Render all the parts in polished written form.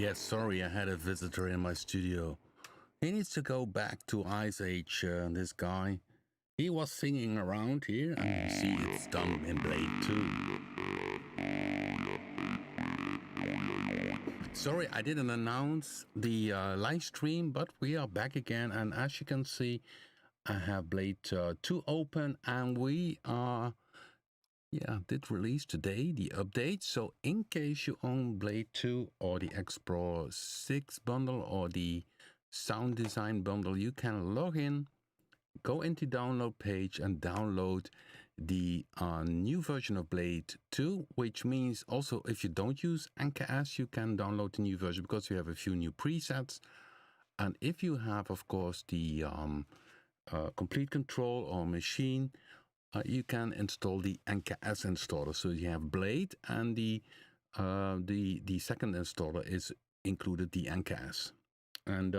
Yes, sorry, I had a visitor in my studio. He needs to go back to Ice Age, this guy. He was singing around here, and you see it's done in Blade 2. Sorry, I didn't announce the live stream, but we are back again, and as you can see, I have Blade 2 open, and we are... did release today the update. So in case you own Blade 2 or the Explorer 6 bundle or the Sound Design bundle, you can log in, go into download page and download the new version of Blade 2, which means also if you don't use NKS, you can download the new version because we have a few new presets. And if you have, of course, the complete control or machine, you can install the NKS installer. So you have Blade, and the second installer is included the NKS. And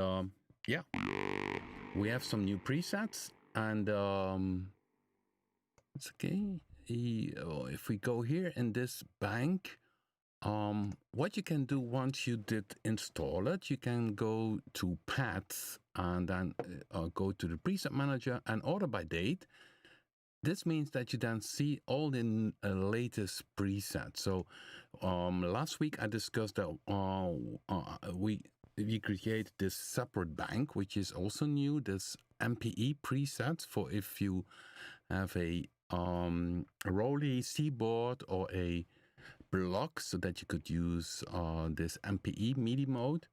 we have some new presets, and it's okay. If we go here in this bank, what you can do once you did install it, you can go to paths and then go to the preset manager and order by date. This means that you then see all the latest presets. So last week I discussed that we create this separate bank, which is also new, this Mpe Preset, for if you have a Rolly C board or a block, so that you could use this Mpe MIDI mode.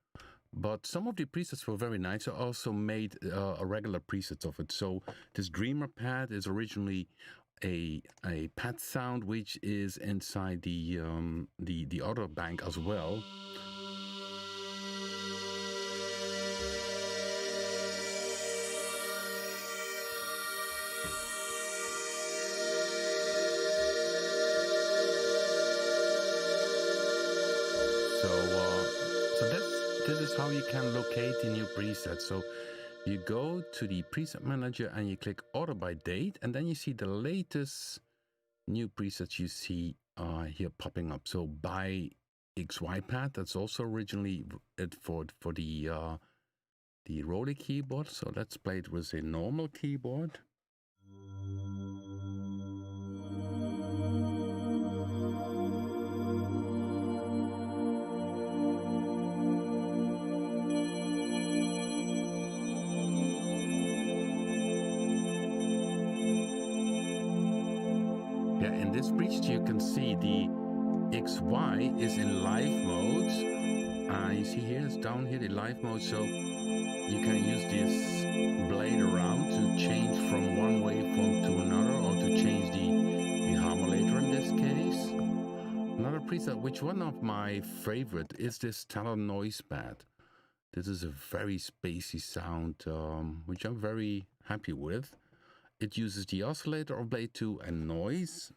But some of the presets were very nice. I also made a regular preset of it. So this Dreamer pad is originally a pad sound, which is inside the other bank as well. This is how you can locate the new presets. So you go to the preset manager and you click order by date, and then you see the latest new presets you see here popping up. So by XY pad, that's also originally it for the Rolly keyboard. So let's play it with a normal keyboard. In this preset you can see the XY is in live mode. You see here, it's down here, the live mode. So you can use this blade around to change from one waveform to another, or to change the harmonizer in this case. Another preset, which one of my favorite, is this Talon Noise Pad. This is a very spacey sound, which I'm very happy with. It uses the oscillator of Blade 2 and noise.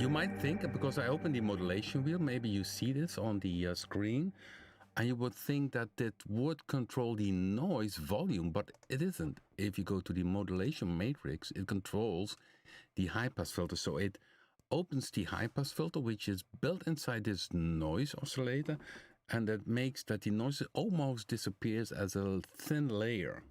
You might think, because I opened the modulation wheel, maybe you see this on the screen, and you would think that it would control the noise volume, but it isn't. If you go to the modulation matrix, it controls the high pass filter. So it opens the high pass filter, which is built inside this noise oscillator, and that makes that the noise almost disappears as a thin layer.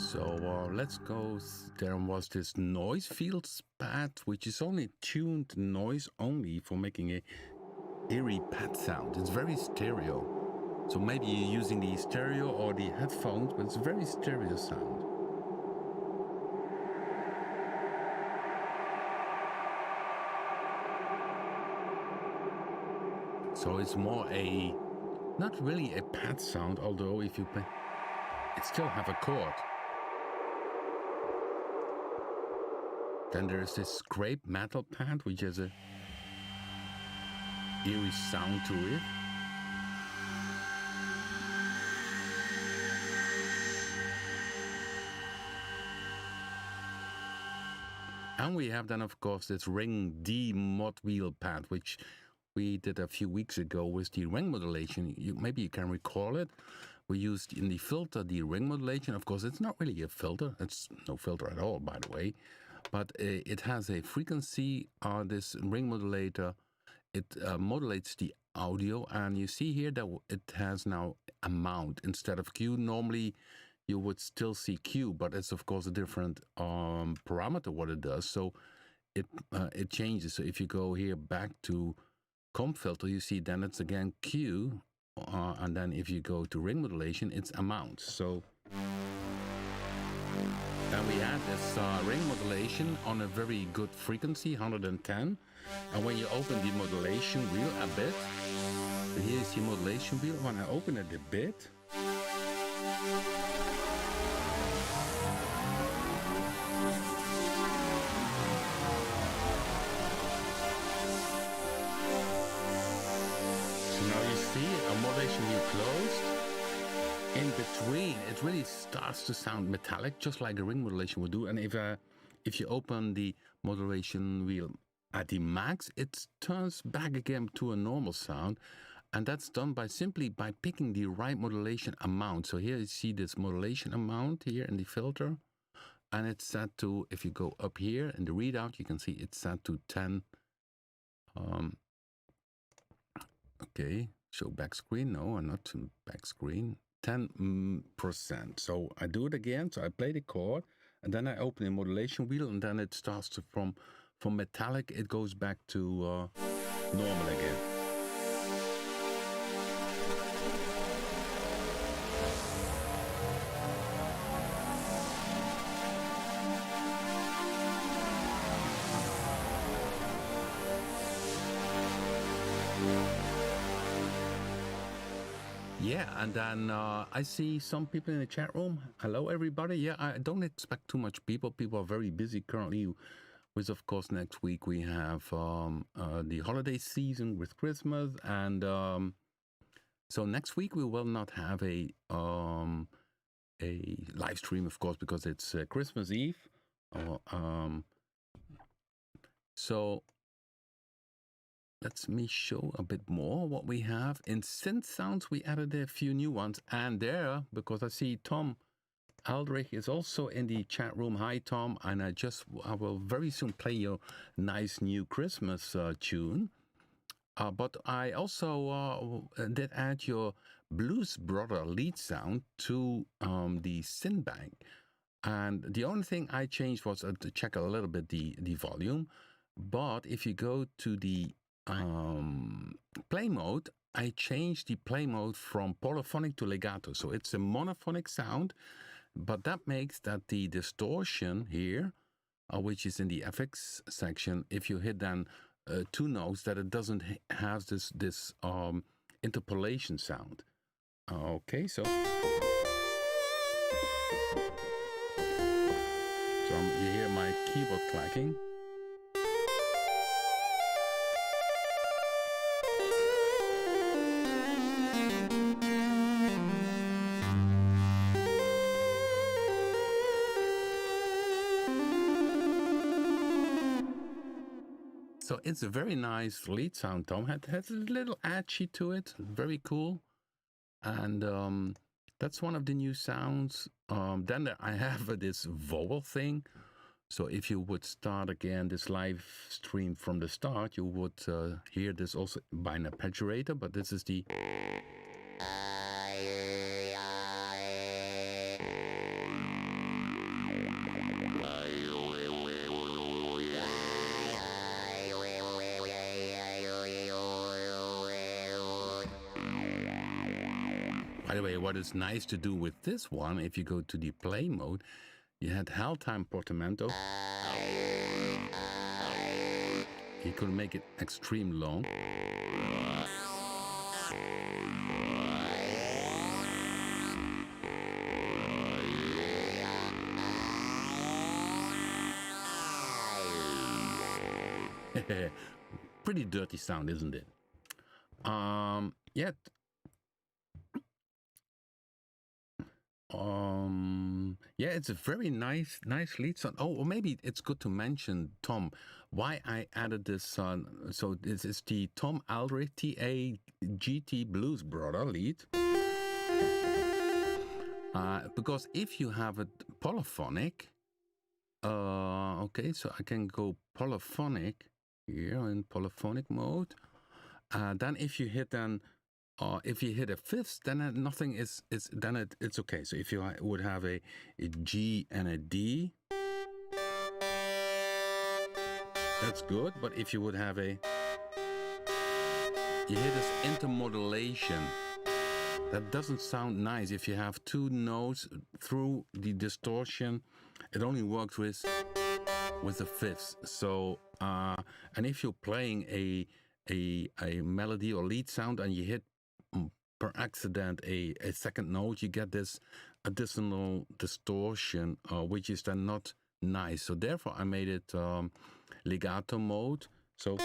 So let's go. There was this noise fields pad, which is only tuned noise only for making a eerie pad sound. It's very stereo. So maybe you're using the stereo or the headphones, but it's a very stereo sound. So it's more a Not really a pad sound, although if you play, it still have a chord. Then there's this scrape metal pad, which has a eerie sound to it. And we have then, of course, this ring D mod wheel pad, which we did a few weeks ago with the ring modulation. Maybe you can recall it. We used in the filter the ring modulation. Of course, it's not really a filter. It's no filter at all, by the way. But it has a frequency, this ring modulator. It modulates the audio. And you see here that it has now a mount instead of Q. Normally, you would still see Q, but it's of course a different parameter what it does. So it changes. So if you go here back to comp filter, you see then it's again Q, and then if you go to ring modulation, it's amount. So then we add this ring modulation on a very good frequency, 110. And when you open the modulation wheel a bit, so here is the modulation wheel. When I open it a bit, modulation wheel closed. In between, it really starts to sound metallic, just like a ring modulation would do. And if you open the modulation wheel at the max, it turns back again to a normal sound. And that's done by simply by picking the right modulation amount. So here you see this modulation amount here in the filter. And it's set to, if you go up here in the readout, you can see it's set to 10. Okay. Show back screen. No, not to back screen. 10%. So I do it again. So I play the chord and then I open the modulation wheel and then it starts to from metallic, it goes back to normal again. Yeah, and then I see some people in the chat room. Hello, everybody. Yeah, I don't expect too much people. People are very busy currently with, of course, next week we have the holiday season with Christmas. And so next week we will not have a live stream, of course, because it's Christmas Eve. So let me show a bit more what we have. In synth sounds, we added a few new ones. And there, because I see Tom Aldrich is also in the chat room. Hi, Tom. And I will very soon play your nice new Christmas tune. But I also did add your Blues Brother lead sound to the synth bank. And the only thing I changed was to check a little bit the volume. But if you go to the play mode, I changed the play mode from polyphonic to legato. So it's a monophonic sound, but that makes that the distortion here, which is in the FX section, if you hit then two notes, that it doesn't have this interpolation sound. Okay, so you hear my keyboard clacking. So it's a very nice lead sound, Tom. It has a little edgy to it, very cool. And that's one of the new sounds. Then I have this vowel thing. So if you would start again this live stream from the start, you would hear this also by an arpeggiator, but this is the... By the way, what is nice to do with this one, if you go to the play mode, you had half-time portamento. You could make it extreme long. Pretty dirty sound, isn't it? Yeah. Yeah, it's a very nice lead sound. Oh, or maybe it's good to mention, Tom, why I added this. So this is the Tom Aldrich TAGT Blues Brother lead. Because if you have it polyphonic, okay, so I can go polyphonic here in polyphonic mode. Then if you hit if you hit a fifth, then nothing is then it's okay. So if you would have a G and a D, that's good. But if you would have you hear this intermodulation, that doesn't sound nice. If you have two notes through the distortion, it only works with the fifths. So and if you're playing a melody or lead sound and you hit per accident a second note, you get this additional distortion, which is then not nice. So therefore I made it legato mode. So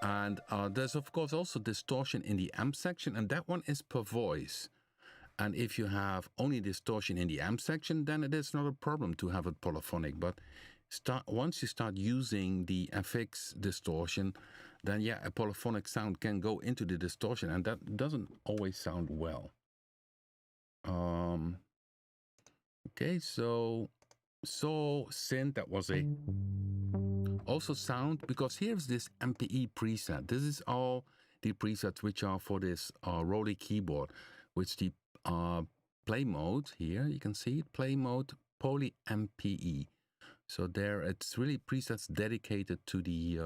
and there's of course also distortion in the amp section, and that one is per voice. And if you have only distortion in the amp section, then it is not a problem to have it polyphonic. But once you start using the FX distortion, then yeah, a polyphonic sound can go into the distortion, and that doesn't always sound well. Okay, so synth, that was a also sound, because here's this Mpe preset. This is all the presets which are for this Rolly keyboard, which the play mode here, you can see it, play mode poly Mpe. So there it's really presets dedicated to the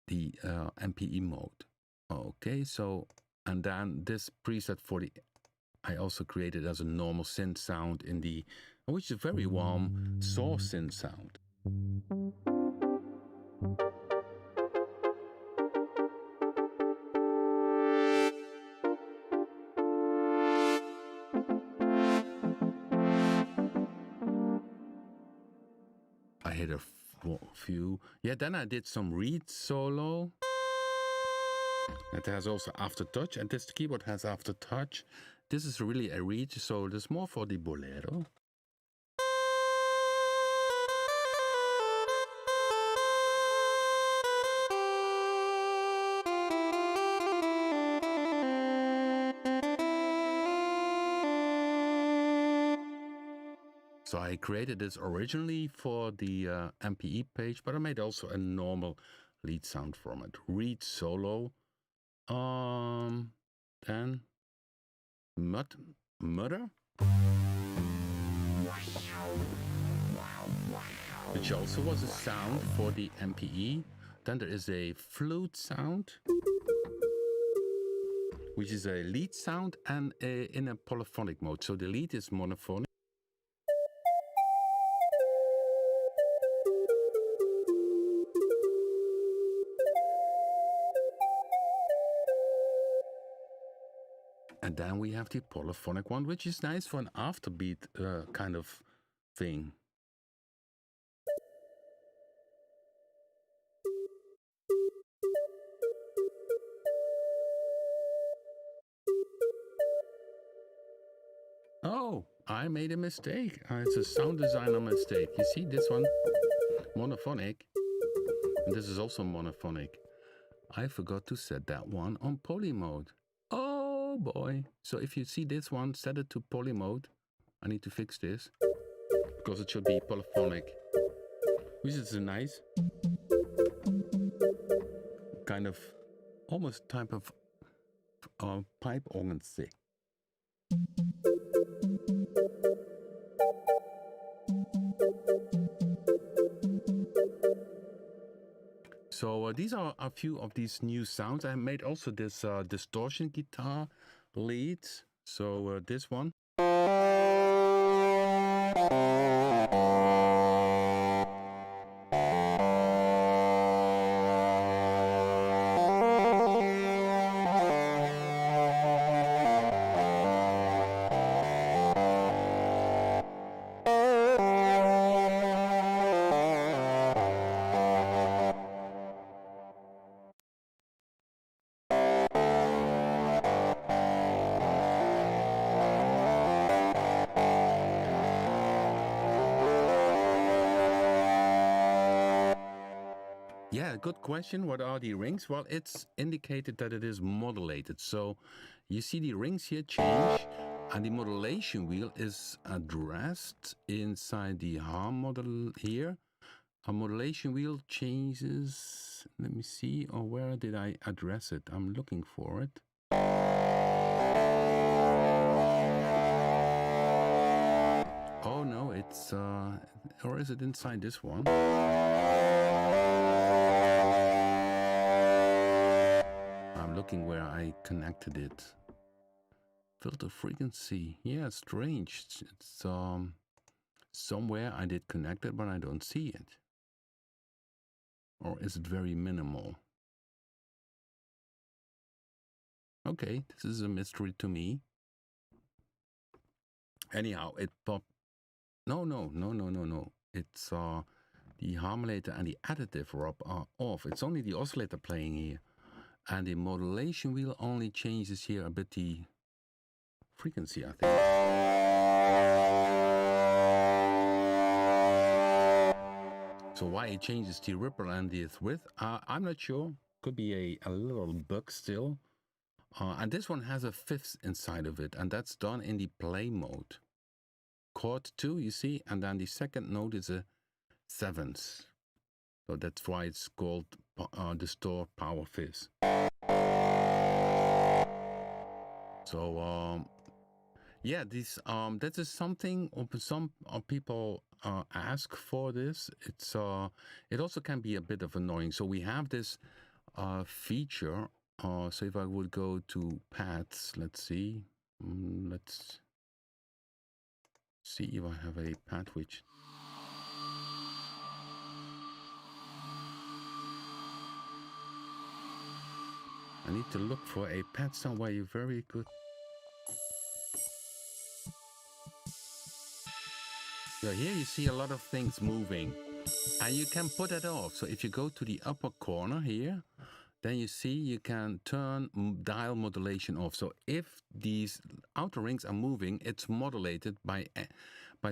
Mpe mode. Okay, so and then this preset for the I also created as a normal synth sound in the, which is a very warm saw synth sound. I hit a few. Yeah, then I did some reed solo. It has also aftertouch, and this keyboard has aftertouch. This is really a reed, so there's more for the bolero. So I created this originally for the Mpe page, but I made also a normal lead sound from it. Reed solo. Then Mother, which also was a sound for the Mpe. Then there is a flute sound, which is a lead sound and in a polyphonic mode. So the lead is monophonic. And then we have the polyphonic one, which is nice for an afterbeat kind of thing. Oh, I made a mistake. It's a sound designer mistake. You see this one? Monophonic. And this is also monophonic. I forgot to set that one on poly mode. Oh boy. So if you see this one, set it to poly mode. I need to fix this, because it should be polyphonic, which is a nice kind of almost type of pipe organ thing. So these are a few of these new sounds. I made also this distortion guitar lead. So this one. Yeah, good question. What are the rings? Well, it's indicated that it is modulated. So you see the rings here change, and the modulation wheel is addressed inside the harm model here. A modulation wheel changes. Let me see, or where did I address it? I'm looking for it. Oh no, it's or is it inside this one? I'm looking where I connected it. Filter frequency. Yeah, strange. It's somewhere I did connect it, but I don't see it. Or is it very minimal? Okay, this is a mystery to me. Anyhow, it popped. No. It's the harmonizer and the additive rub are off. It's only the oscillator playing here. And the modulation wheel only changes here a bit the frequency, I think. So why it changes the ripple and the width, I'm not sure. Could be a little bug still. And this one has a fifth inside of it, and that's done in the play mode. Chord 2, you see, and then the second note is a seventh. So that's why it's called Distort Power Fifth. So yeah, this that is something some people ask for this. It's it also can be a bit of annoying. So we have this feature. So if I would go to paths, let's see. Let's see if I have a path which. I need to look for a pad somewhere. You're very good. So here you see a lot of things moving, and you can put it off. So if you go to the upper corner here, then you see you can turn dial modulation off. So if these outer rings are moving, it's modulated by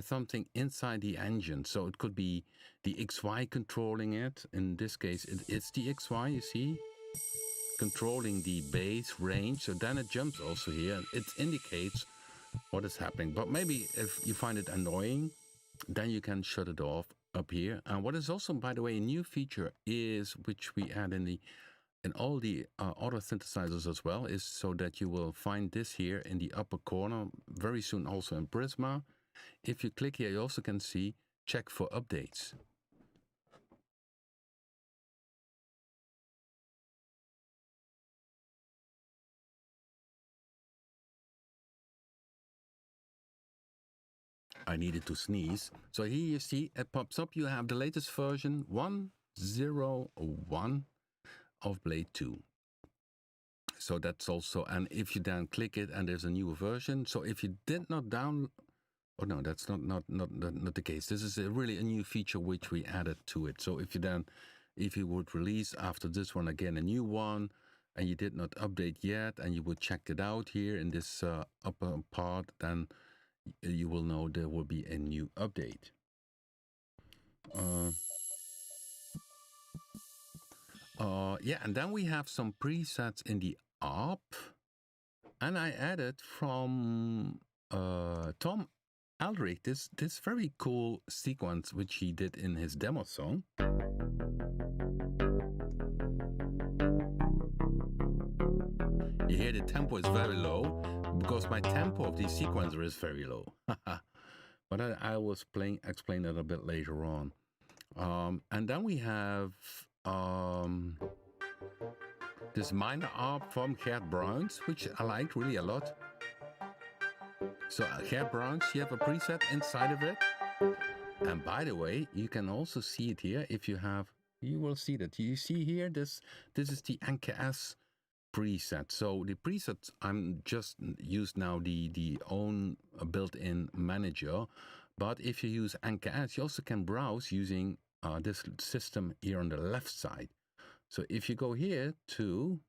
something inside the engine. So it could be the XY controlling it. In this case, it's the XY, you see, controlling the bass range. So then it jumps also here. It indicates what is happening. But maybe if you find it annoying, then you can shut it off up here. And what is also, by the way, a new feature is, which we add in all the auto synthesizers as well, is so that you will find this here in the upper corner very soon also in Prisma. If you click here, you also can see check for updates. I needed to sneeze. So here you see it pops up. You have the latest version 1.0.1 of BLADE-2. So that's also, and if you then click it and there's a newer version. So if you did not download, oh no, that's not the case. This is really a new feature which we added to it. So if you would release after this one again a new one, and you did not update yet, and you would check it out here in this upper part, then you will know there will be a new update. Yeah, and then we have some presets in the ARP, and I added from Tom Aldrich this very cool sequence which he did in his demo song. You hear the tempo is very low because my tempo of the sequencer is very low. But I will explain that a bit later on. And then we have this minor ARP from Gert Bruins, which I liked really a lot. So Gert Bruins, you have a preset inside of it. And by the way, you can also see it here. If you have, you will see that. You see here, this is the NKS preset. So the presets, I'm just use now the own built-in manager. But if you use NKS, you also can browse using this system here on the left side. So if you go here to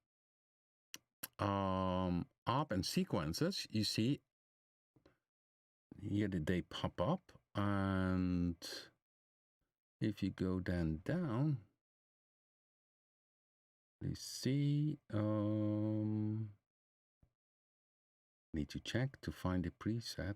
ARP and sequences, you see here they pop up. And if you go then down, Please see. Need to check to find the preset.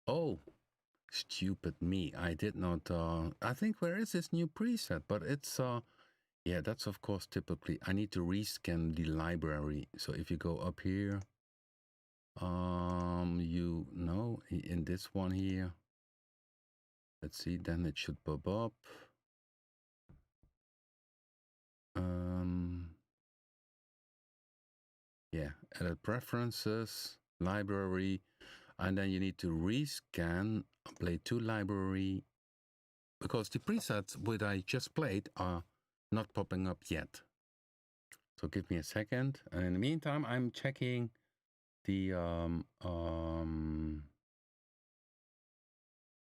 Oh, stupid me. I did not, I think where is this new preset? But it's, yeah, that's of course typically, I need to rescan the library. So if you go up here, you know, in this one here, let's see, then it should pop up. Yeah, edit preferences, library, and then you need to rescan BLADE-2 library because the presets which I just played are not popping up yet. So give me a second. And in the meantime, I'm checking the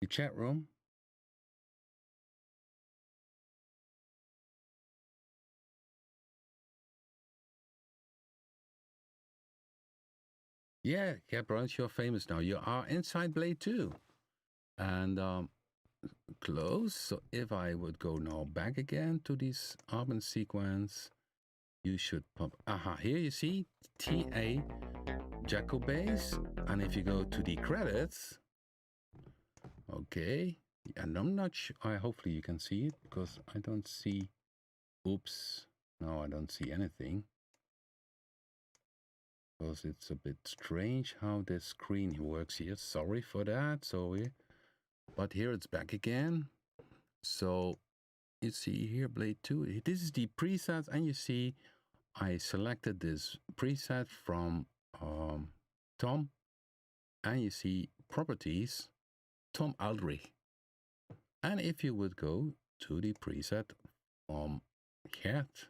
chat room. Yeah, Brunch, you're famous now. You are inside BLADE-2. And close. So if I would go now back again to this Arben sequence, you should pop. Aha, here you see TA Jacobase. And if you go to the credits, okay, and I'm not sure, hopefully you can see it because I don't see, oops, no, I don't see anything. Because it's a bit strange how the screen works here. Sorry for that. Sorry. But here it's back again. So you see here BLADE-2. This is the presets, and you see I selected this preset from Tom, and you see properties, Tom Aldrich. And if you would go to the preset from Cat,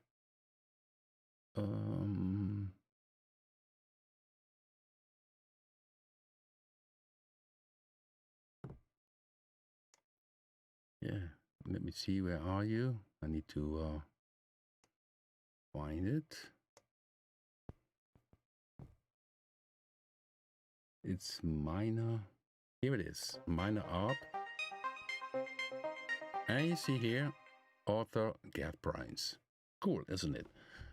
yeah, let me see, where are you? I need to find it. It's minor. Here it is, minor art. And you see here, author Gerd Prince. Cool, isn't it?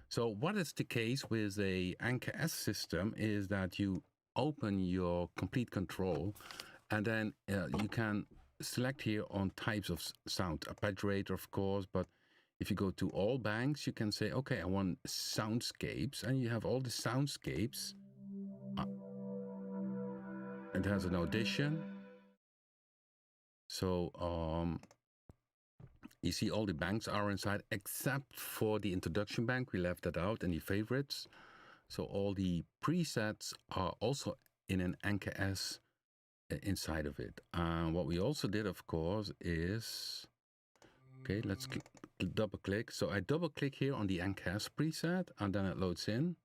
So what is the case with a NKS system is that you open your complete control and then you can select here on types of sound, arpeggiator of course, but if you go to all banks, you can say, okay, I want soundscapes, and you have all the soundscapes. It has an audition. So you see all the banks are inside except for the introduction bank. We left that out, and the favorites. So all the presets are also in an NKS inside of it. And what we also did, of course, is, okay, let's double click. So I double click here on the NKS preset, and then it loads in.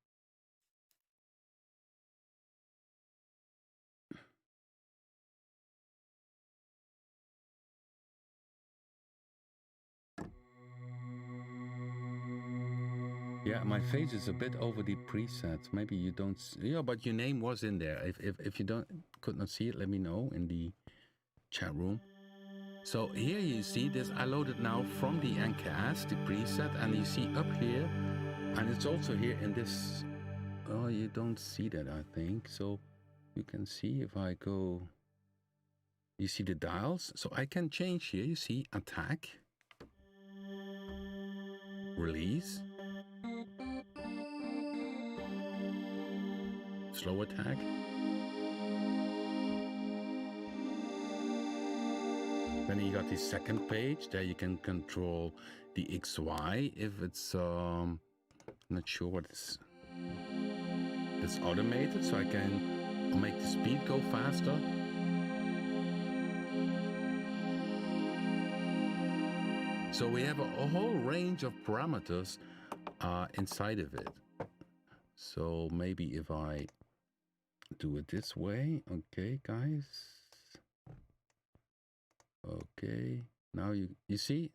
Yeah, my face is a bit over the presets. Maybe you don't see, yeah, but your name was in there. If you could not see it, let me know in the chat room. So here you see this, I loaded now from the NKS, the preset, and you see up here, and it's also here in this, oh, you don't see that, I think. So you can see if I go, you see the dials. So I can change here, you see attack, release, slow attack. Then you got the second page, there you can control the XY if it's, not sure what it's automated, so I can make the speed go faster. So we have a whole range of parameters inside of it. So maybe if I do it this way, okay, guys. Okay, now you see,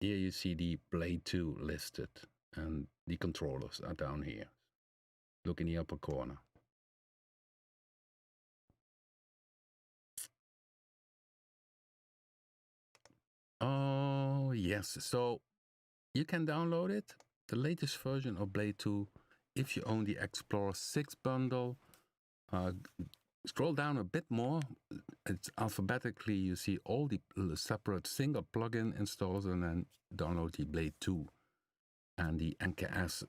here you see the BLADE-2 listed, and the controllers are down here. Look in the upper corner. Oh, yes. So you can download it, the latest version of BLADE-2, if you own the Explorer 6 bundle. Scroll down a bit more. It's alphabetically, you see all the separate single plugin installs, and then download the BLADE-2 and the NKS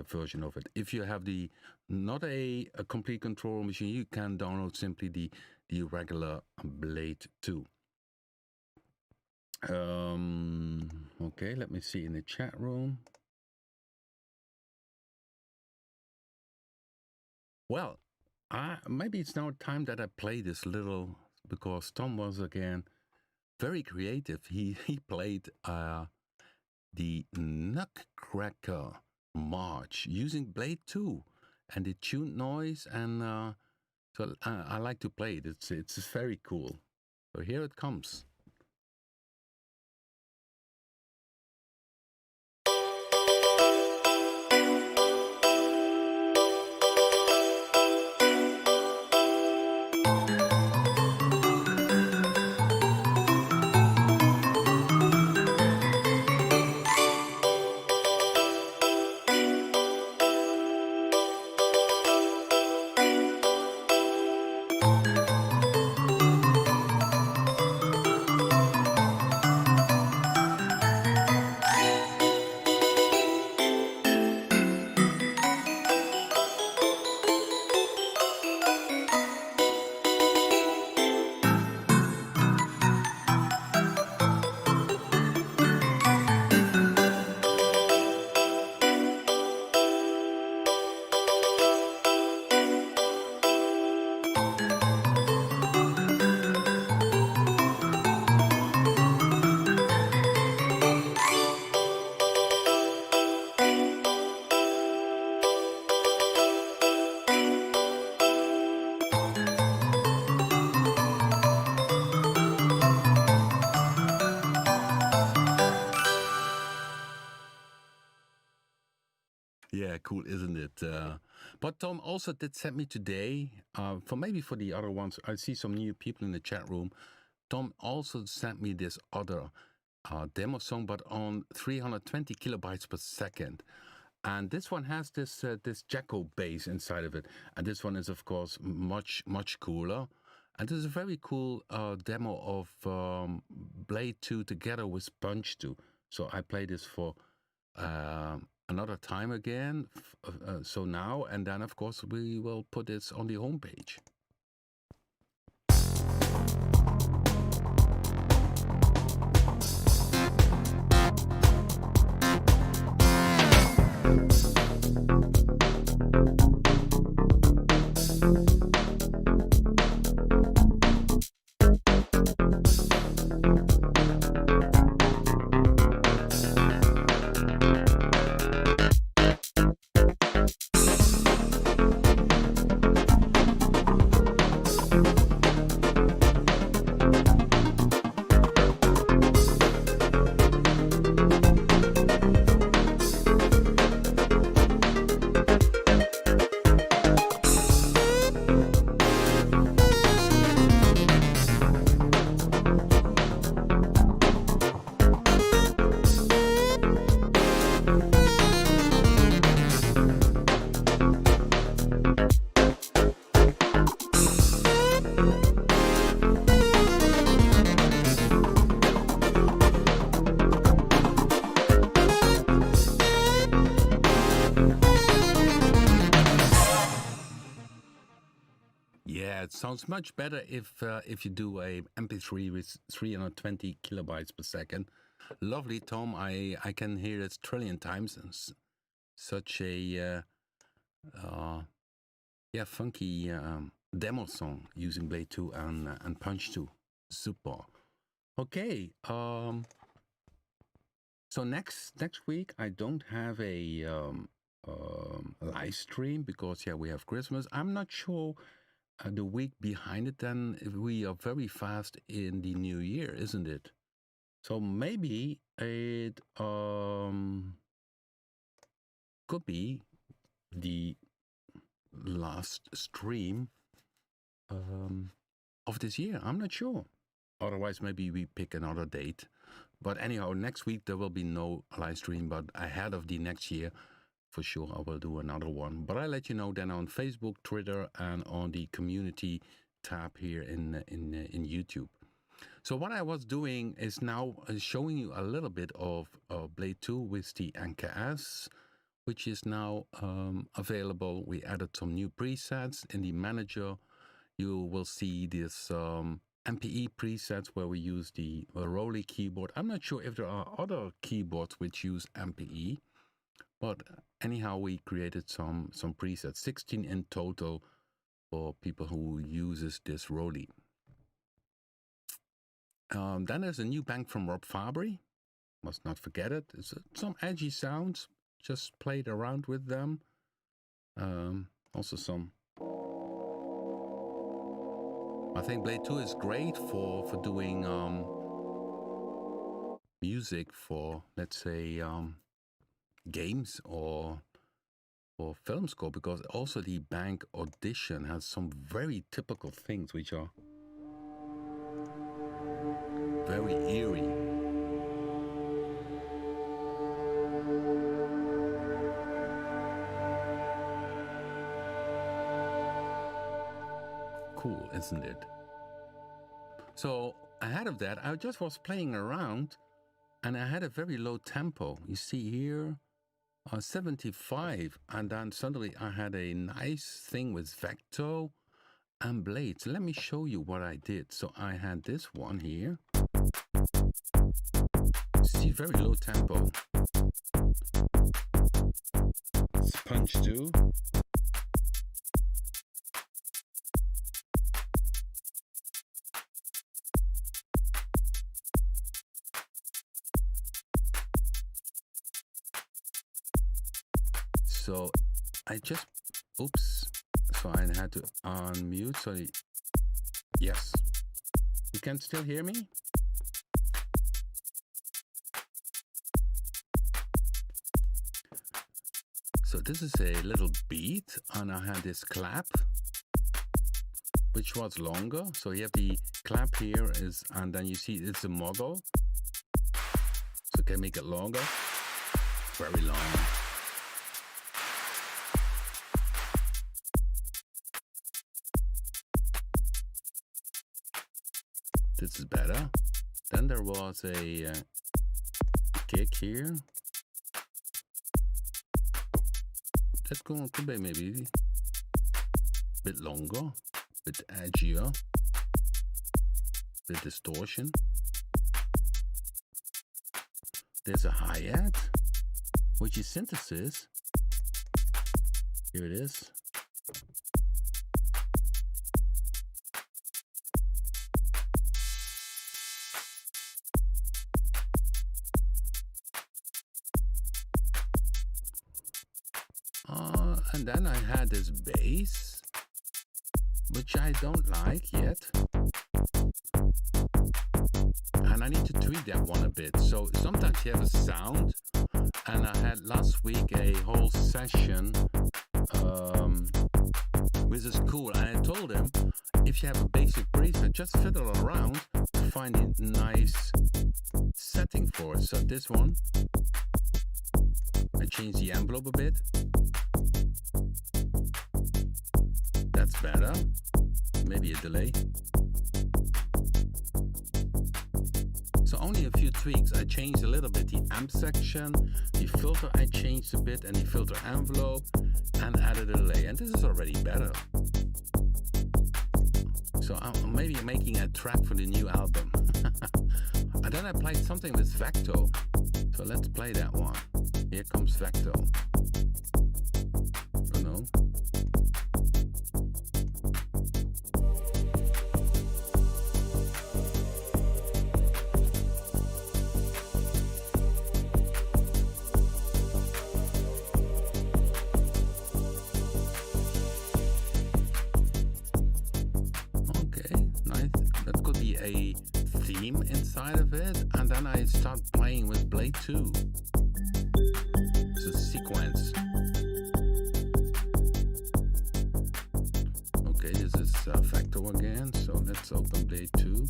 version of it. If you have the not a complete control machine, you can download simply the regular BLADE-2. Okay, let me see in the chat room. Well, maybe it's now time that I play this little, because Tom was again very creative. He played the Nutcracker March using BLADE-2 and the tuned noise, and so I like to play it. It's very cool. So here it comes. Yeah, cool, isn't it? But Tom also did send me today, for maybe for the other ones, I see some new people in the chat room. Tom also sent me this other demo song, but on 320 kilobytes per second. And this one has this this Jacko bass inside of it. And this one is, of course, much cooler. And this is a very cool demo of BLADE-2 together with Punch 2. So I play this for another time again, so now, and then of course we will put this on the homepage. Yeah, it sounds much better if you do a MP3 with 320 kilobytes per second. Lovely, Tom. I can hear it trillion times. And such a yeah, funky demo song using BLADE-2 and Punch 2. Super. Okay. So next week I don't have a live stream because we have Christmas. I'm not sure the week behind it. Then we are very fast in the new year, isn't it? So maybe it could be the last stream of this year. I'm not sure. Otherwise, maybe we pick another date. But anyhow, next week there will be no live stream, but ahead of the next year, for sure, I will do another one. But I'll let you know then on Facebook, Twitter, and on the community tab here in YouTube. So what I was doing is now showing you a little bit of BLADE-2 with the NKS, which is now available. We added some new presets in the manager. You will see this Mpe presets where we use the Rolly keyboard. I'm not sure if there are other keyboards which use Mpe, but anyhow, we created some presets, 16 in total for people who uses this Rolly. Then there's a new bank from Rob Fabry. Must not forget it. It's some edgy sounds. Just played around with them. Also some. I think BLADE-2 is great for doing music for, let's say, games or film score, because also the bank Audition has some very typical things which are very eerie. Cool, isn't it? So ahead of that, I just was playing around and I had a very low tempo. You see here, 75, and then suddenly I had a nice thing with Vecto and Blade. So let me show you what I did. So I had this one here. See, very low tempo. Punch 2. So I just, oops, so I had to unmute. So yes, you can still hear me? So this is a little beat, and I had this clap, which was longer. So you have the clap here is, and then you see it's a model. So can make it longer, very long. This is better. Then there was a kick here. That could be maybe a bit longer, a bit edgier, the distortion. There's a hi-hat, which is synthesis. Here it is. And then I had this bass, which I don't like yet. And I need to tweak that one a bit. So sometimes you have a sound, and I had last week a whole session with this cool, and I told him, if you have a basic preset, just fiddle around to find a nice setting for it. So this one, I changed the envelope a bit. That's better. Maybe a delay. So only a few tweaks. I changed a little bit the amp section, the filter I changed a bit, and the filter envelope, and added a delay. And this is already better. So I'm maybe making a track for the new album. And then I played something with Vecto. So let's play that one. Here comes Vecto. Oh no. theme inside of it, and then I start playing with BLADE-2. It's a sequence. Okay, this is Factor again, so let's open BLADE-2.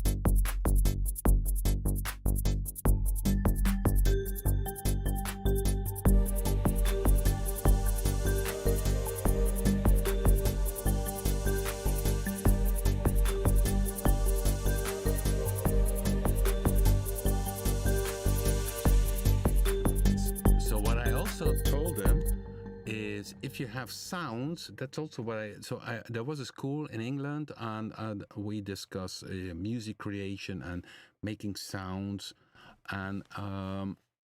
If you have sounds, that's also what there was a school in England, and we discuss music creation and making sounds. And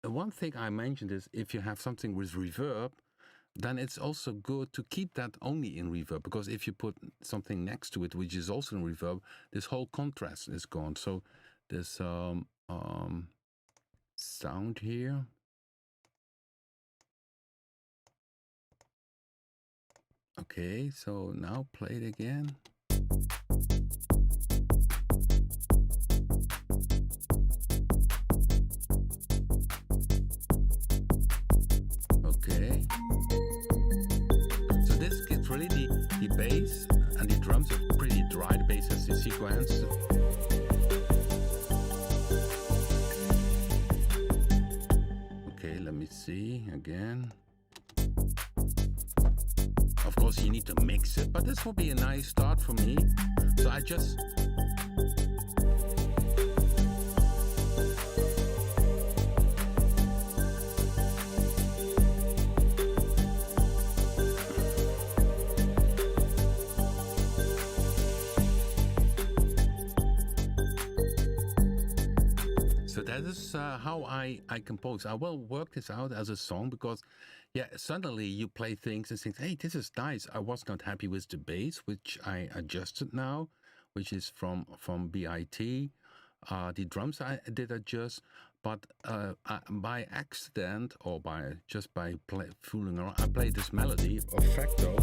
one thing I mentioned is if you have something with reverb, then it's also good to keep that only in reverb, because if you put something next to it which is also in reverb, this whole contrast is gone. So there's sound here. Okay, so now play it again. Okay. So this gets really the bass and the drums are pretty dry. The bass has the sequence. Okay, let me see again. Of course, you need to mix it, but this will be a nice start for me. So I just... So that is how I compose. I will work this out as a song, because yeah, suddenly you play things and think, hey, this is nice. I was not happy with the bass, which I adjusted now, which is from BIT. The drums I did adjust, but by accident or by fooling around, I played this melody of Facto.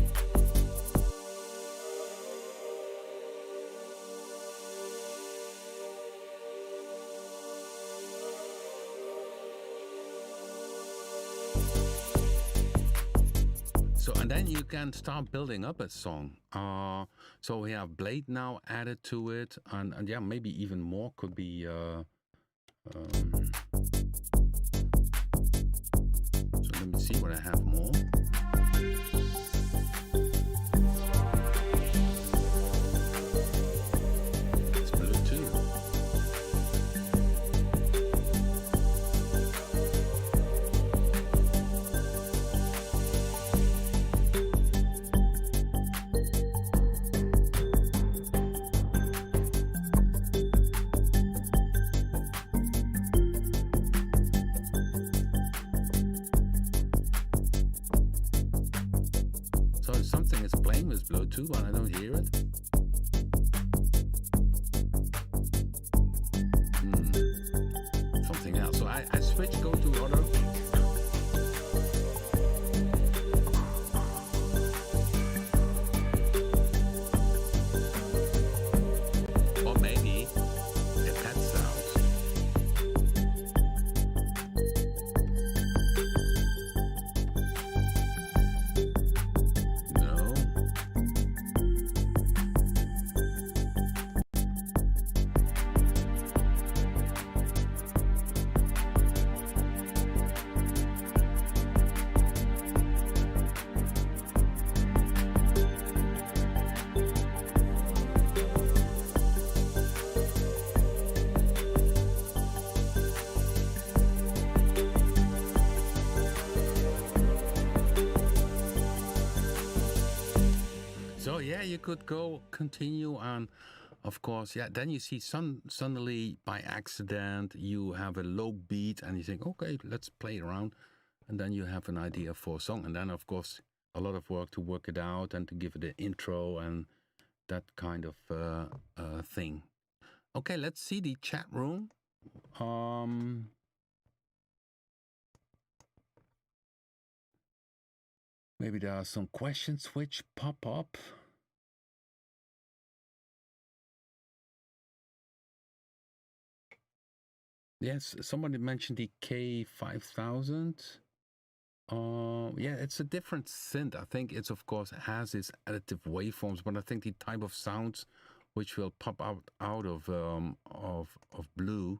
And then you can start building up a song. So we have Blade now added to it, and yeah, maybe even more could be. So let me see what I have more. It's Bluetooth. Something is playing with Bluetooth, but I don't hear it. Something else. So I switch, go to other. Or maybe get that sound. So yeah, you could continue, and of course, yeah, then you see suddenly by accident you have a low beat and you think, okay, let's play around, and then you have an idea for a song, and then of course a lot of work to work it out and to give it an intro and that kind of thing. Okay, let's see the chat room. Maybe there are some questions which pop up. Yes, somebody mentioned the K5000. Yeah, it's a different synth. I think it's, of course, has its additive waveforms, but I think the type of sounds which will pop out of Blue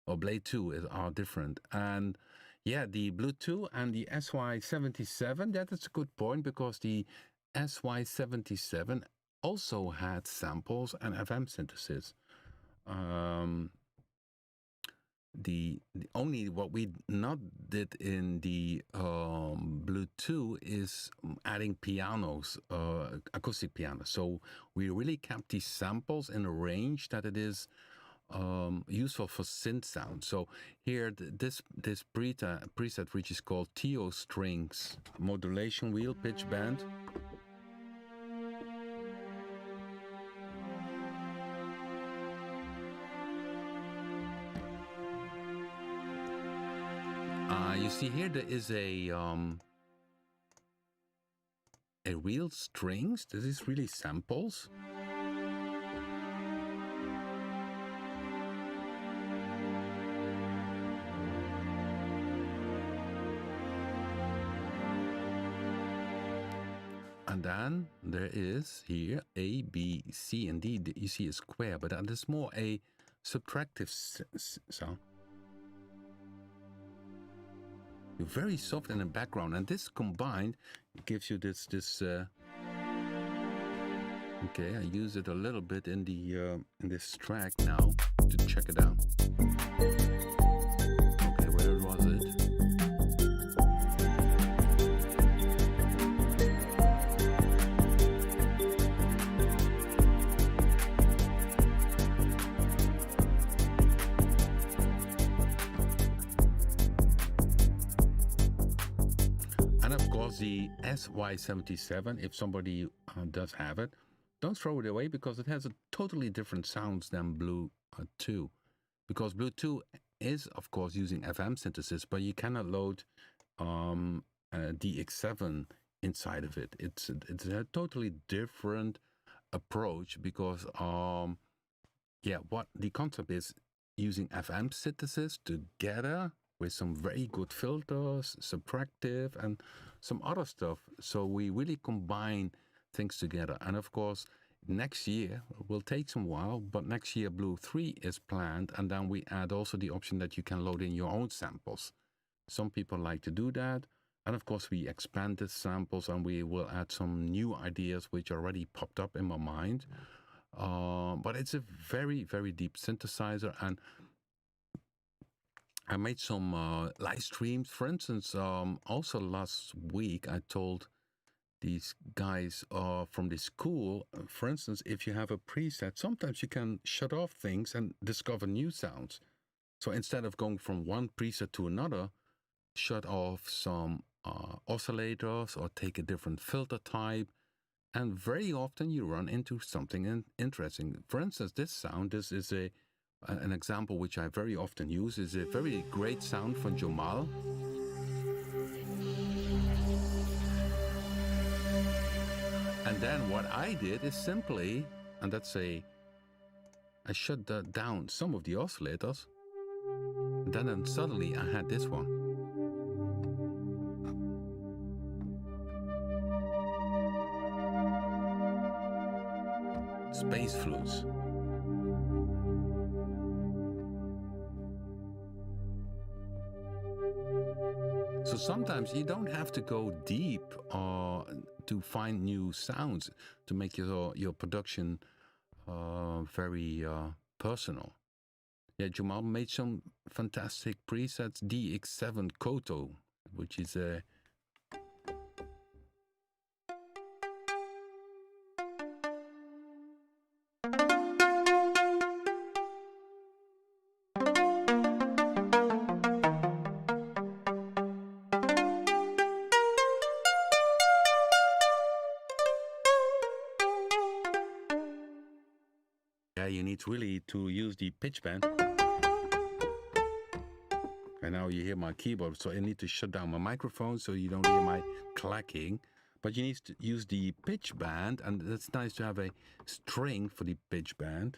or BLADE-2 are different. And yeah, the Blue-2 and the SY77, that is a good point, because the SY77 also had samples and FM synthesis. The only what we not did in the Blue-2 is adding pianos, acoustic pianos. So we really kept these samples in a range that it is useful for synth sound. So here, this preset, which is called TO Strings Modulation Wheel Pitch Band. You see here there is a real strings. This is really samples. And then there is here A, B, C, and D. You see a square, but there's more a subtractive sound. You're very soft in the background, and this combined gives you this. Okay, I use it a little bit in the in this track now to check it out. Okay, where was it? The SY77, if somebody does have it, don't throw it away, because it has a totally different sounds than Blue-2. Because Blue-2 is, of course, using FM synthesis, but you cannot load DX7 inside of it. It's a totally different approach, because yeah, what the concept is using FM synthesis together with some very good filters, subtractive, and some other stuff. So we really combine things together. And of course, next year will take some while, but next year Blue-3 is planned, and then we add also the option that you can load in your own samples. Some people like to do that. And of course, we expand the samples, and we will add some new ideas which already popped up in my mind. But it's a very, very deep synthesizer, and I made some live streams. For instance, also last week, I told these guys from the school, for instance, if you have a preset, sometimes you can shut off things and discover new sounds. So instead of going from one preset to another, shut off some oscillators or take a different filter type. And very often you run into something interesting. For instance, this sound, this is an example which I very often use, is a very great sound from Jamal. And then what I did is simply, and I shut down some of the oscillators. Then suddenly I had this one. Space flutes. So sometimes you don't have to go deep to find new sounds to make your production very personal. Yeah, Jamal made some fantastic presets. DX7 Koto, which is a you need really to use the pitch bend. And now you hear my keyboard, so I need to shut down my microphone so you don't hear my clacking. But you need to use the pitch band, and it's nice to have a string for the pitch band.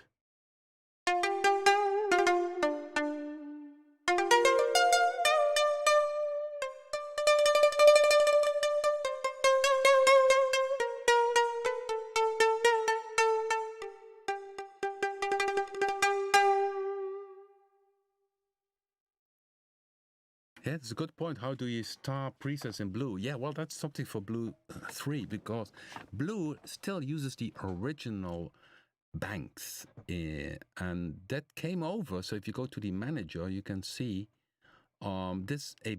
Yeah, it's a good point. How do you start presets in Blue? Yeah, well, that's something for Blue 3 because Blue still uses the original banks, and that came over. So if you go to the manager, you can see a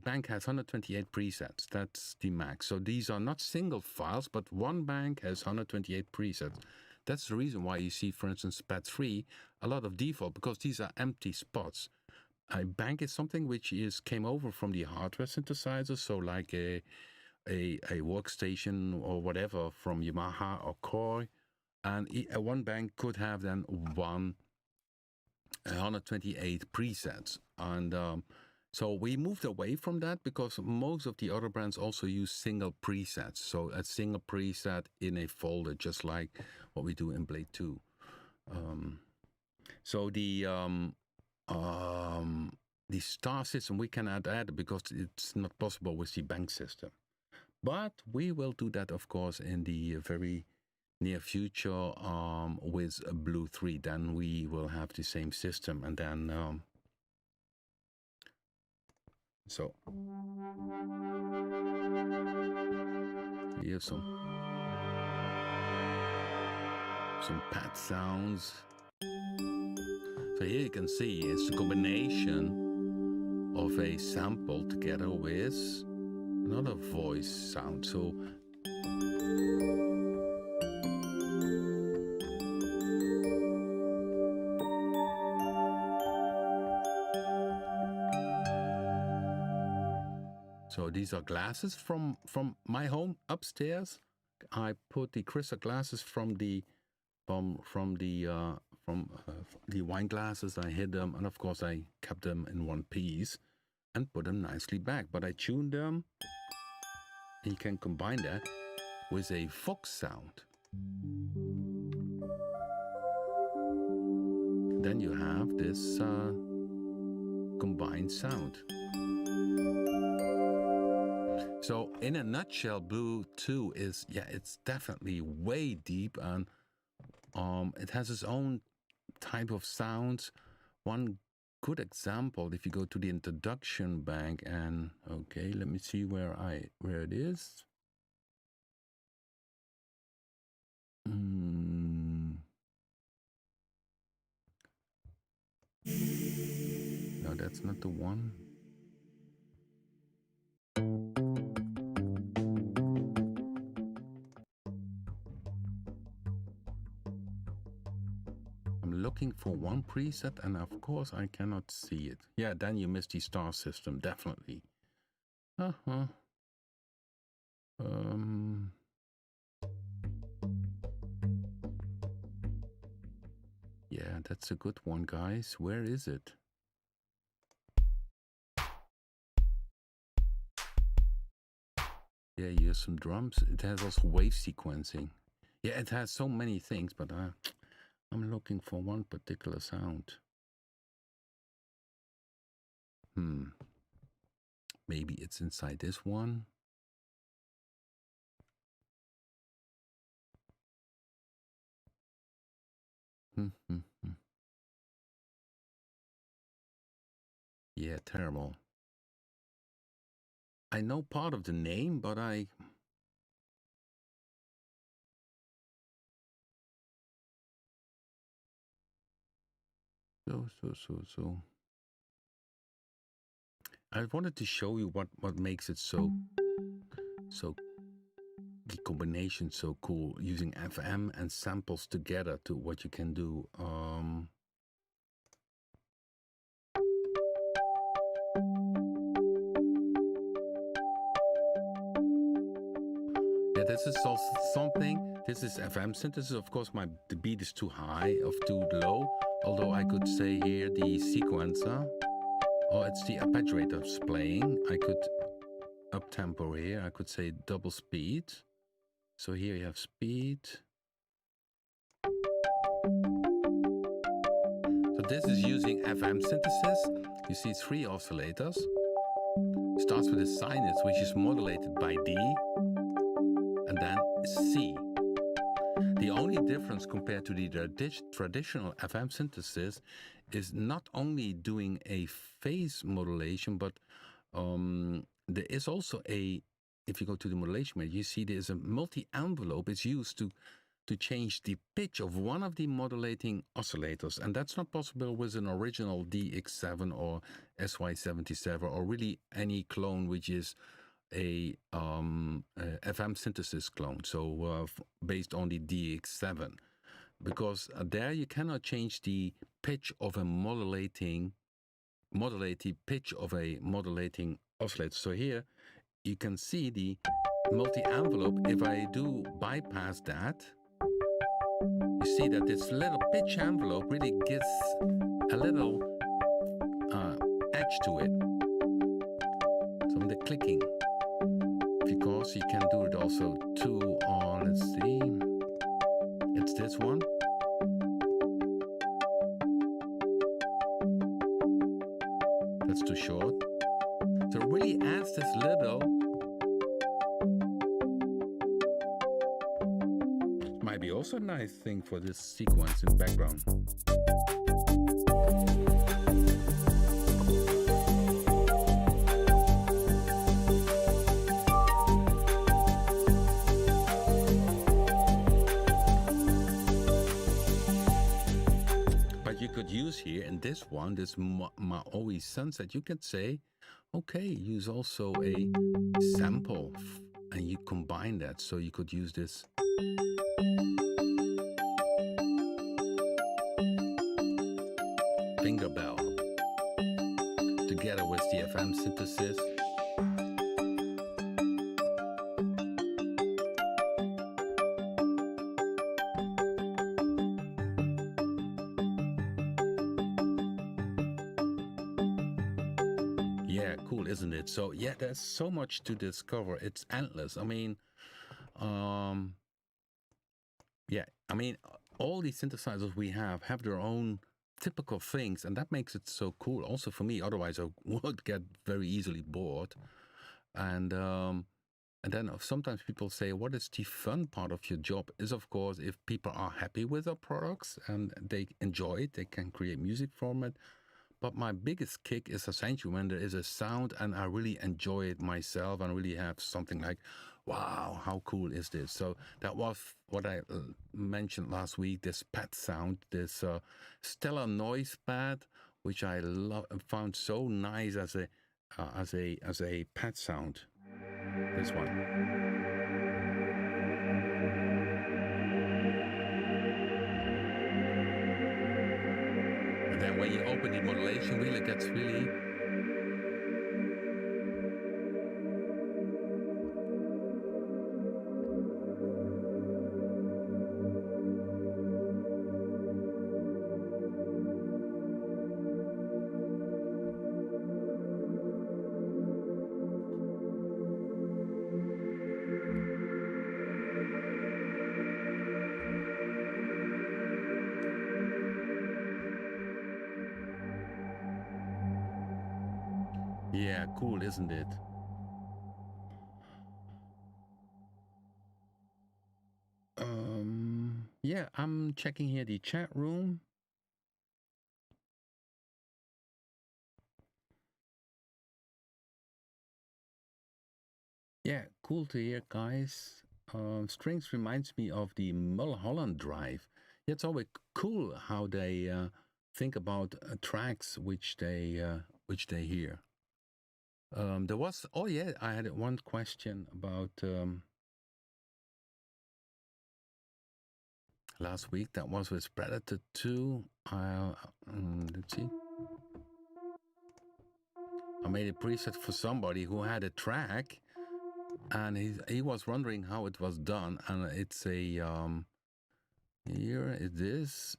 bank has 128 presets. That's the max. So these are not single files, but one bank has 128 presets. That's the reason why you see, for instance, Pad 3, a lot of default, because these are empty spots. A bank is something which came over from the hardware synthesizer, so like a workstation or whatever from Yamaha or Korg, and one bank could have then 128 presets, and so we moved away from that because most of the other brands also use single presets, so a single preset in a folder, just like what we do in BLADE-2. So the star system, we cannot add because it's not possible with the bank system. But we will do that, of course, in the very near future with Blue 3. Then we will have the same system. And then, so here's some pad sounds. So here you can see it's a combination of a sample together with another voice sound. So these are glasses from my home upstairs. I put the crystal glasses from the wine glasses. I hid them, and of course I kept them in one piece and put them nicely back. But I tuned them, and you can combine that with a Fox sound. Then you have this combined sound. So in a nutshell, Blue 2 is, it's definitely way deep, and it has its own type of sounds. One good example, if you go to the introduction bank, and okay, let me see where it is. No, that's not the one. I'm looking for one preset, and of course I cannot see it. Yeah, then you miss the star system, definitely. Yeah, that's a good one, guys. Where is it? Yeah, here's some drums. It has also wave sequencing. Yeah, it has so many things, but I'm looking for one particular sound. Maybe it's inside this one. Yeah, terrible. I know part of the name, but So. I wanted to show you what makes it so the combination so cool, using FM and samples together to what you can do. Yeah, this is also something. This is FM synthesis. Of course, the beat is too high or too low. Although I could say here the sequencer, or it's the arpeggiator's playing. I could up tempo here. I could say double speed. So here you have speed. So this is using FM synthesis. You see 3 oscillators. Starts with a sinus, which is modulated by D, and then C. The only difference compared to the traditional FM synthesis is not only doing a phase modulation, but There is also if you go to the modulation menu, you see there's a multi-envelope. It's used to change the pitch of one of the modulating oscillators, and that's not possible with an original DX7 or SY77 or really any clone which is a FM synthesis clone, so based on the DX7, because there you cannot change the pitch of a modulate the pitch of a modulating oscillator. So here you can see the multi-envelope. If I do bypass that, you see that this little pitch envelope really gives a little edge to it. So the clicking, because you can do it also too on, let's see, it's this one. That's too short. So it really adds this little, might be also a nice thing for this sequence in background. But you could use here in this one, this Maui Sunset, you could say, okay, use also a sample and you combine that. So you could use this. Finger bell together with the FM synthesis. Yeah, cool, isn't it? So yeah, there's so much to discover. It's endless. I mean, yeah, I mean, all these synthesizers we have their own typical things, and that makes it so cool also for me. Otherwise I would get very easily bored. And then sometimes people say, what is the fun part of your job? Is of course if people are happy with our products and they enjoy it, they can create music from it. But my biggest kick is essentially when there is a sound and I really enjoy it myself and really have something like, wow, how cool is this? So that was what I mentioned last week, this pad sound, this Talon Noise Pad, which I found so nice as a pad sound. This one. And then when you open the modulation wheel, it gets really... Yeah, cool, isn't it? Yeah, I'm checking here the chat room. Yeah, cool to hear, guys. Strings reminds me of the Mulholland Drive. Yeah, it's always cool how they think about tracks which they hear. There was, oh yeah, I had one question about last week. That was with BLADE-2. Let's see. I made a preset for somebody who had a track, and he was wondering how it was done. And it's a here it is.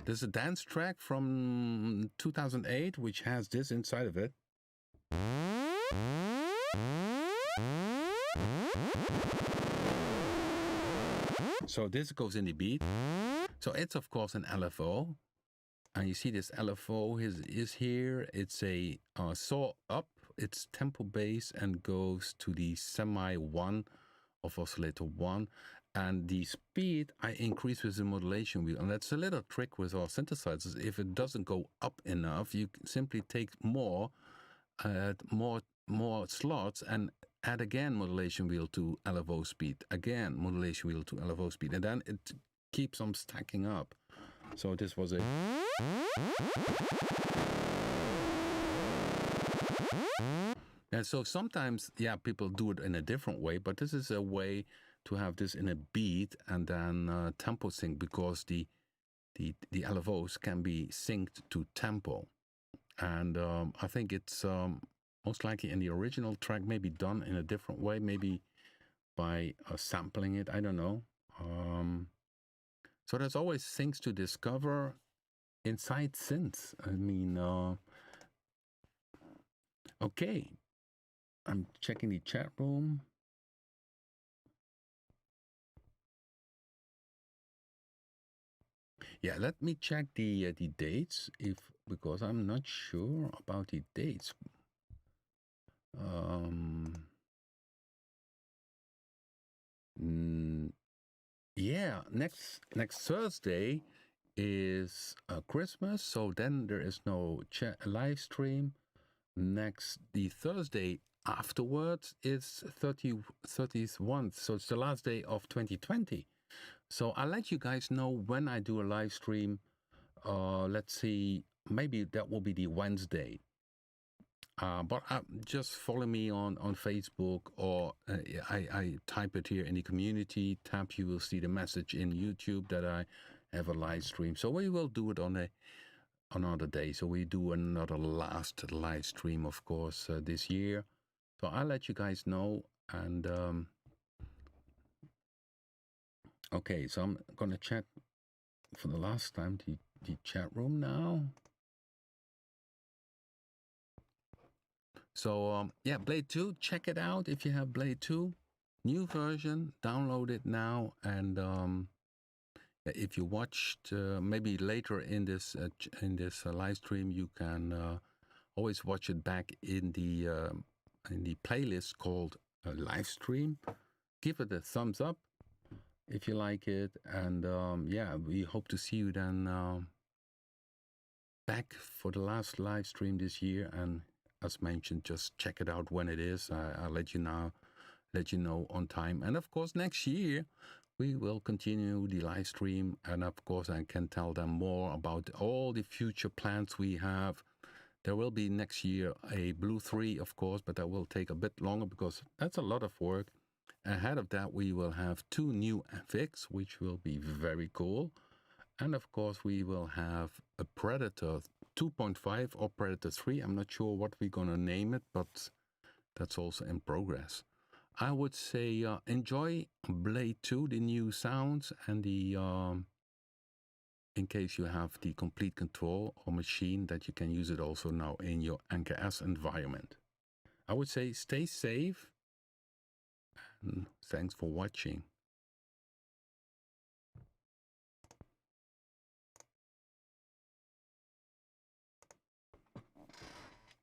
There's a dance track from 2008 which has this inside of it. So this goes in the beat. So it's of course an LFO. And you see this LFO is here. It's a saw up. It's tempo bass and goes to the semi 1 of oscillator 1. And the speed I increase with the modulation wheel. And that's a little trick with our synthesizers. If it doesn't go up enough, you simply take more slots and add again modulation wheel to LFO speed. Again, modulation wheel to LFO speed. And then it keeps on stacking up. So this was a... And so sometimes, yeah, people do it in a different way, but this is a way to have this in a beat and then tempo sync, because the LFOs can be synced to tempo. And I think it's most likely in the original track, maybe done in a different way, maybe by sampling it, I don't know. So there's always things to discover inside synths. I mean, okay, I'm checking the chat room. Yeah, let me check the dates, because I'm not sure about the dates. Yeah, next Thursday is Christmas, so then there is no live stream. The Thursday afterwards is 31st, so it's the last day of 2020. So I'll let you guys know when I do a live stream. Let's see, maybe that will be the Wednesday. But just follow me on Facebook, or I type it here in the community tab. You will see the message in YouTube that I have a live stream. So we will do it on another day. So we do another last live stream, of course, this year. So I'll let you guys know. And okay, so I'm going to check for the last time the chat room now. So yeah, BLADE-2, check it out if you have BLADE-2. New version, download it now. And if you watched maybe later in this live stream, you can always watch it back in the playlist called live stream. Give it a thumbs up if you like it. And yeah, we hope to see you then back for the last live stream this year. And as mentioned, just check it out when it is. I'll let you know on time. And of course, next year we will continue the live stream. And of course, I can tell them more about all the future plans we have. There will be next year a Blue 3, of course, but that will take a bit longer because that's a lot of work. Ahead of that, we will have 2 new FX, which will be very cool. And of course, we will have a Predator 2.5 or Predator 3. I'm not sure what we're going to name it, but that's also in progress. I would say enjoy BLADE-2, the new sounds, and the in case you have the complete control or machine, that you can use it also now in your NKS environment. I would say stay safe, and thanks for watching.